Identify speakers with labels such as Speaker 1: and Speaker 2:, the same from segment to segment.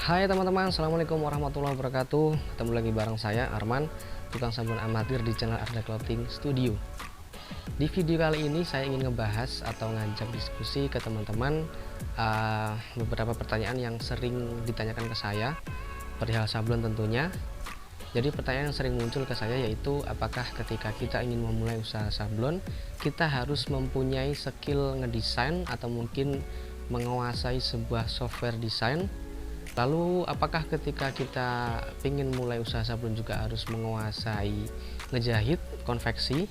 Speaker 1: Hai teman-teman, Assalamualaikum warahmatullahi wabarakatuh. Ketemu lagi bareng saya Arman, tukang sabun amatir di channel Arda Clothing Studio. Di video kali ini saya ingin ngebahas atau ngajak diskusi ke teman-teman beberapa pertanyaan yang sering ditanyakan ke saya perihal sablon tentunya. Jadi pertanyaan yang sering muncul ke saya yaitu apakah ketika kita ingin memulai usaha sablon kita harus mempunyai skill ngedesain atau mungkin menguasai sebuah software desain. Lalu apakah ketika kita ingin mulai usaha sablon juga harus menguasai ngejahit, konveksi,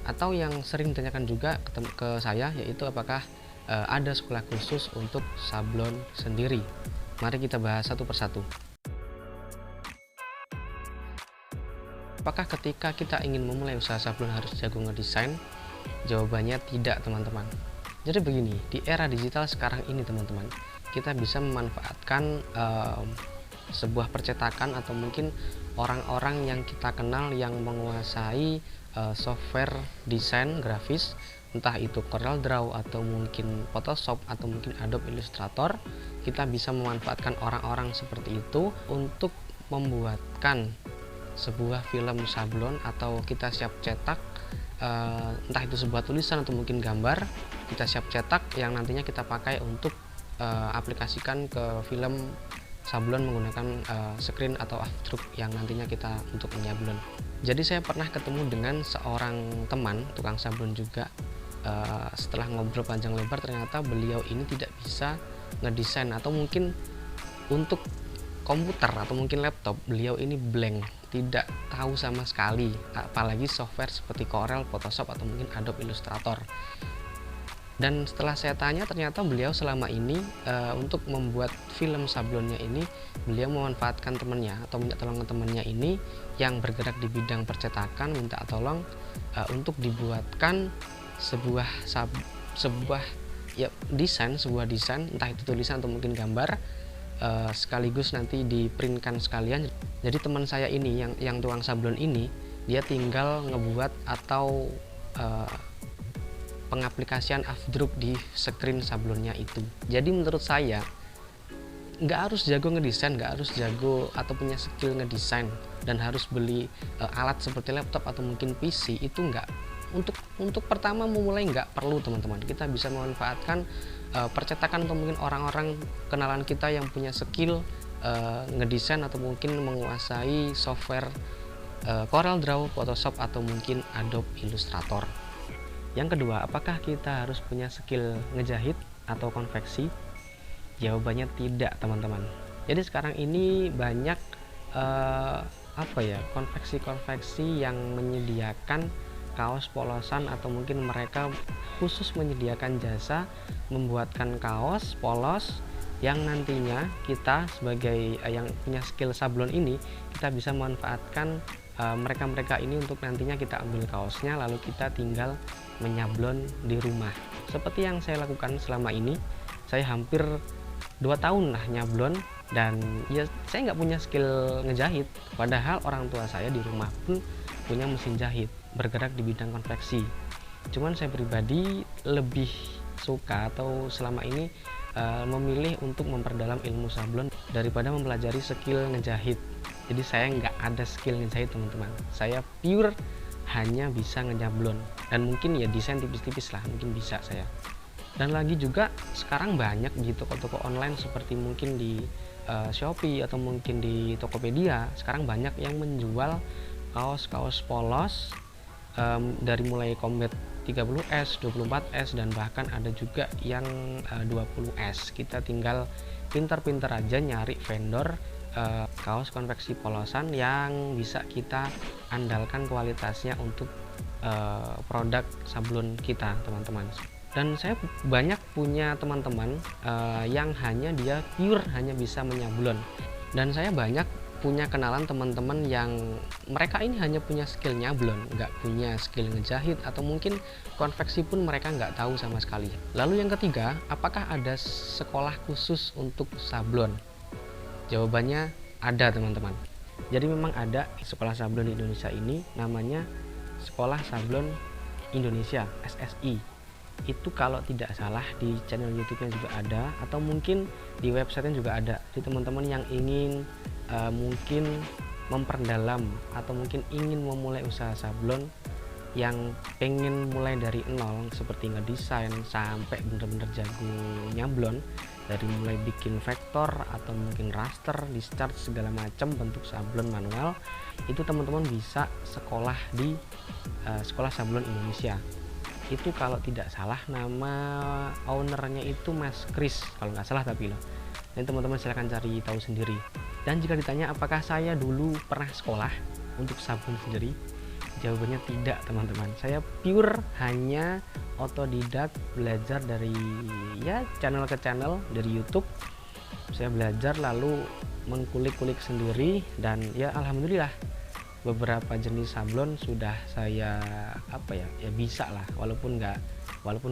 Speaker 1: atau yang sering ditanyakan juga ke saya yaitu apakah ada sekolah khusus untuk sablon sendiri. Mari kita bahas satu persatu. Apakah ketika kita ingin memulai usaha sablon harus jago ngedesain? Jawabannya tidak, teman-teman. Jadi begini, di era digital sekarang ini teman-teman, kita bisa memanfaatkan sebuah percetakan atau mungkin orang-orang yang kita kenal yang menguasai software desain grafis, entah itu CorelDRAW atau mungkin Photoshop atau mungkin Adobe Illustrator. Kita bisa memanfaatkan orang-orang seperti itu untuk membuatkan sebuah film sablon atau kita siap cetak, entah itu sebuah tulisan atau mungkin gambar, kita siap cetak yang nantinya kita pakai untuk aplikasikan ke film sablon menggunakan screen atau aftergroup yang nantinya kita untuk menyablon. Jadi saya pernah ketemu dengan seorang teman tukang sablon juga. Setelah ngobrol panjang lebar ternyata beliau ini tidak bisa ngedesain atau mungkin untuk komputer atau mungkin laptop beliau ini blank, tidak tahu sama sekali apalagi software seperti Corel, Photoshop atau mungkin Adobe Illustrator. Dan setelah saya tanya ternyata beliau selama ini untuk membuat film sablonnya ini beliau memanfaatkan temannya atau minta tolong ke temannya ini yang bergerak di bidang percetakan, minta tolong untuk dibuatkan sebuah desain entah itu tulisan atau mungkin gambar, sekaligus nanti diprintkan sekalian. Jadi teman saya ini yang tukang sablon ini dia tinggal ngebuat atau pengaplikasian aftergroup di screen sablonnya itu. Jadi menurut saya nggak harus jago ngedesain, nggak harus jago atau punya skill ngedesain dan harus beli alat seperti laptop atau mungkin PC, itu nggak. Untuk pertama memulai nggak perlu teman-teman. Kita bisa memanfaatkan percetakan atau mungkin orang-orang kenalan kita yang punya skill ngedesain atau mungkin menguasai software CorelDRAW, Photoshop atau mungkin Adobe Illustrator. Yang kedua, apakah kita harus punya skill ngejahit atau konveksi? Jawabannya tidak, teman-teman. Jadi sekarang ini banyak konveksi-konveksi yang menyediakan kaos polosan atau mungkin mereka khusus menyediakan jasa membuatkan kaos polos yang nantinya kita sebagai yang punya skill sablon ini kita bisa memanfaatkan mereka ini untuk nantinya kita ambil kaosnya lalu kita tinggal menyablon di rumah. Seperti yang saya lakukan selama ini, saya hampir 2 tahun lah nyablon dan ya saya nggak punya skill ngejahit, padahal orang tua saya di rumah pun punya mesin jahit bergerak di bidang konveksi. Cuman saya pribadi lebih suka atau selama ini memilih untuk memperdalam ilmu sablon daripada mempelajari skill ngejahit. Jadi saya nggak ada skill ngejahit teman-teman, saya pure hanya bisa ngejablon dan mungkin ya desain tipis-tipis lah mungkin bisa saya. Dan lagi juga sekarang banyak di toko-toko online seperti mungkin di Shopee atau mungkin di Tokopedia, sekarang banyak yang menjual kaos-kaos polos dari mulai combat 30S, 24S dan bahkan ada juga yang 20S. Kita tinggal pinter-pinter aja nyari vendor kaos konveksi polosan yang bisa kita andalkan kualitasnya untuk produk sablon kita, teman-teman. Dan saya banyak punya teman-teman yang hanya dia pure hanya bisa menyablon, dan saya banyak punya kenalan teman-teman yang mereka ini hanya punya skill nyablon, nggak punya skill ngejahit atau mungkin konveksi pun mereka nggak tahu sama sekali. Lalu yang ketiga, apakah ada sekolah khusus untuk sablon? Jawabannya ada, teman-teman. Jadi memang ada sekolah sablon di Indonesia ini, namanya Sekolah Sablon Indonesia, SSI. Itu kalau tidak salah di channel YouTube-nya juga ada, atau mungkin di websitenya juga ada. Jadi teman-teman yang ingin mungkin memperdalam atau mungkin ingin memulai usaha sablon, yang pengen mulai dari nol seperti ngedesain sampai bener-bener jago nyablon, dari mulai bikin vektor atau mungkin raster, discharge segala macam bentuk sablon manual, itu teman-teman bisa sekolah di Sekolah Sablon Indonesia. Itu kalau tidak salah nama ownernya itu Mas Kris kalau nggak salah, tapi loh, dan teman-teman silahkan cari tahu sendiri. Dan jika ditanya apakah saya dulu pernah sekolah untuk sablon sendiri, jawabannya tidak teman-teman. Saya pure hanya otodidak, belajar dari channel ke channel, dari YouTube. Saya belajar lalu mengkulik-kulik sendiri, dan alhamdulillah beberapa jenis sablon sudah saya bisa lah, walaupun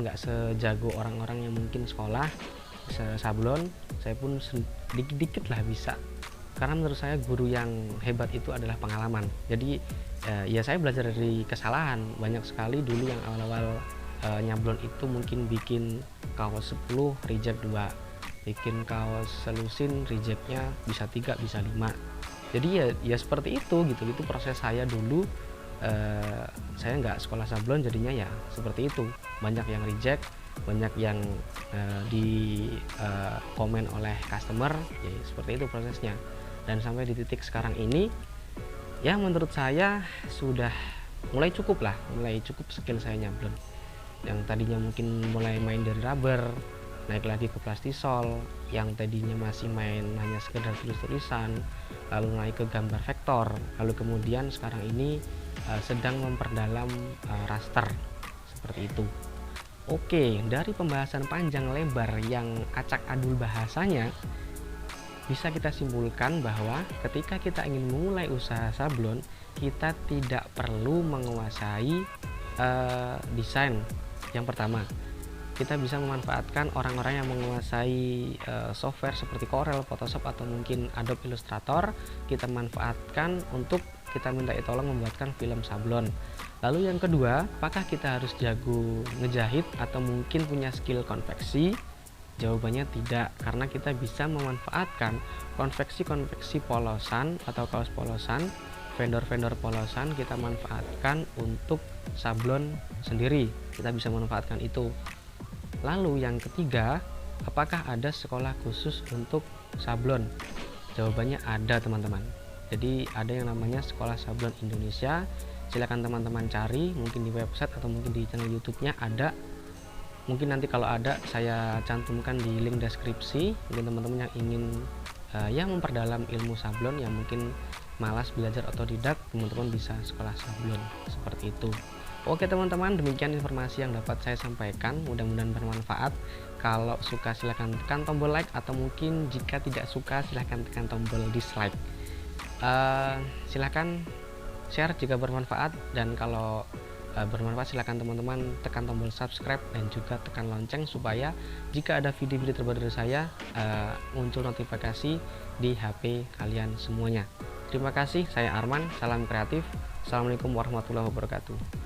Speaker 1: nggak sejago orang-orang yang mungkin sekolah sablon, saya pun dikit-dikit lah bisa. Karena menurut saya guru yang hebat itu adalah pengalaman. Jadi saya belajar dari kesalahan. Banyak sekali dulu yang awal-awal nyablon itu mungkin bikin kaos 10 reject 2, bikin kaos selusin rejectnya bisa 3 bisa 5. Jadi ya seperti itu gitu. Itu proses saya dulu. Saya nggak sekolah sablon, jadinya ya seperti itu. Banyak yang reject, banyak yang di komen oleh customer, ya seperti itu prosesnya. Dan sampai di titik sekarang ini, ya menurut saya sudah mulai cukup skill saya nyablon. Yang tadinya mungkin mulai main dari rubber, naik lagi ke plastisol, yang tadinya masih main hanya sekedar tulis-tulisan, lalu naik ke gambar vektor, lalu kemudian sekarang ini sedang memperdalam raster, seperti itu. Oke, dari pembahasan panjang lebar yang acak adul bahasanya, bisa kita simpulkan bahwa ketika kita ingin memulai usaha sablon, kita tidak perlu menguasai desain. Yang pertama, kita bisa memanfaatkan orang-orang yang menguasai software seperti Corel, Photoshop, atau mungkin Adobe Illustrator. Kita manfaatkan untuk kita minta tolong membuatkan film sablon. Lalu yang kedua, apakah kita harus jago ngejahit atau mungkin punya skill konveksi? Jawabannya tidak, karena kita bisa memanfaatkan konveksi polosan atau kaos polosan, vendor-vendor polosan kita manfaatkan untuk sablon sendiri. Kita bisa memanfaatkan itu. Lalu yang ketiga, apakah ada sekolah khusus untuk sablon? Jawabannya ada teman-teman. Jadi ada yang namanya Sekolah Sablon Indonesia. Silakan teman-teman cari, mungkin di website atau mungkin di channel YouTube-nya ada. Mungkin nanti kalau ada saya cantumkan di link deskripsi. Mungkin teman-teman yang ingin memperdalam ilmu sablon, yang mungkin malas belajar otodidak, teman-teman bisa sekolah sablon seperti itu. Oke teman-teman, demikian informasi yang dapat saya sampaikan, mudah-mudahan bermanfaat. Kalau suka silahkan tekan tombol like, atau mungkin jika tidak suka silahkan tekan tombol dislike. Silahkan share jika bermanfaat, dan kalau bermanfaat silahkan teman-teman tekan tombol subscribe dan juga tekan lonceng supaya jika ada video-video terbaru dari saya muncul notifikasi di HP kalian semuanya. Terima kasih, saya Arman, salam kreatif. Assalamualaikum warahmatullahi wabarakatuh.